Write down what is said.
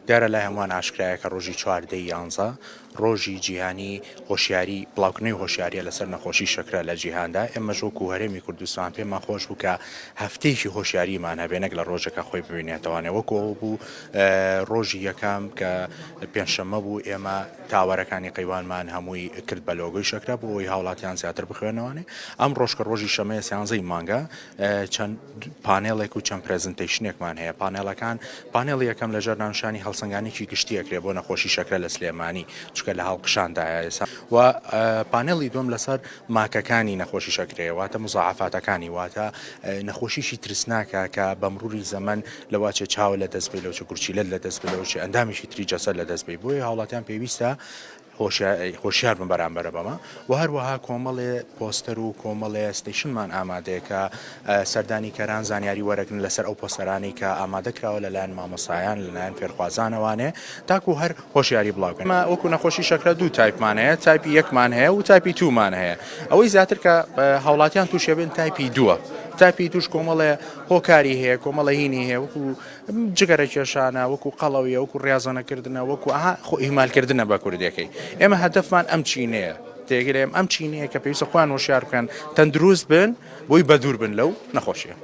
دیارە لای هەمووان ئاشکرایە کە ڕۆژی 14 ڕۆژی جیهانی هۆشیاری بڵاوکردنەوەی هۆشیاریە لەسەر نەخۆشی شەکرە لە جیهاندا. ئێمە ژۆک و هەرێمی کوردستان پێمان خۆش بوو کە هەفتەیەکی هۆشیاریمان هەبێنێک لە ڕۆژەکە خۆی ببینێتەوانێ وەکو ئەو بوو ڕۆژی یەکەم کە پێنجشەممە بوو ئێمە تاوەرەکانی قەیوانمان هەمووی کرد بە لۆگۆی شەکرە بۆ ئەوی هاوڵاتیان زیاتر بخوێنەوەنێ. ئەم ڕۆژکە ڕۆژی شەمەیە سیانزەی مانگە چەند پانێڵێک و چەند پرێزنتەیشنێکمان هەیە. پانێڵی یەکەم لەژێر ناونشانی هەڵسەنگانێکی گشتیەکرێ بۆ نەخۆشی شەکرە لە سلێمانی چکە لە هەڵقشاندایە ئێستا و پانێڵی دوم لەسەر ماکەکانی نەخۆشی شەکرەیە واتە مزاعفاتەکانی واتە نەخۆشیشی ترسناکە کە بە مروری زەمن لەواچە چاوە لە دەست بێ لەوچە کورچیلەت لە دەست بێ لەوچە ئەندامیشی تری جەسەر لە دەست بێ بۆیە هاوڵاتیان پێویستە هۆشیار بن بەرامبەرە بەمە و هەروەها کۆمەڵێ پۆستەر و کۆمەڵێ ستیشنمان ئامادەیە کە سەردانی کەران زانیاری وەرەگرن لەسەر ئەو پۆستەرانی کە ئامادەکراوە لەلایەن مامۆسایان لەلایەن فێرخوازانەوانێ تاکو هەر هۆشیاری بڵاوکەن. وەکو نەخۆشی شەکرە دوو تایپمان هەیە، تایپی یەکمان هەیە و تایپی تومان هەیە. ئەوەی زیاتر کە هاوڵاتیان تووشێ بێن تایپی دووە. تایپی توش کۆمەڵێ هۆکاری هەیە، کۆمەڵە هینی هەیە، وەکو جگەرە کێشانە، وەکو قەڵەویە، وەکو ڕاضەنەکردنە، وەکو ئیمالکردنە بە کوردەکەی. ئێمە هەدەفمان ئەم چینەیە تێگەرێم ئەم چینەیە کە پێویستە خۆیان هۆشیار بکەن تەندروست بن بۆی بەدوور بن لەو نەخۆشیە.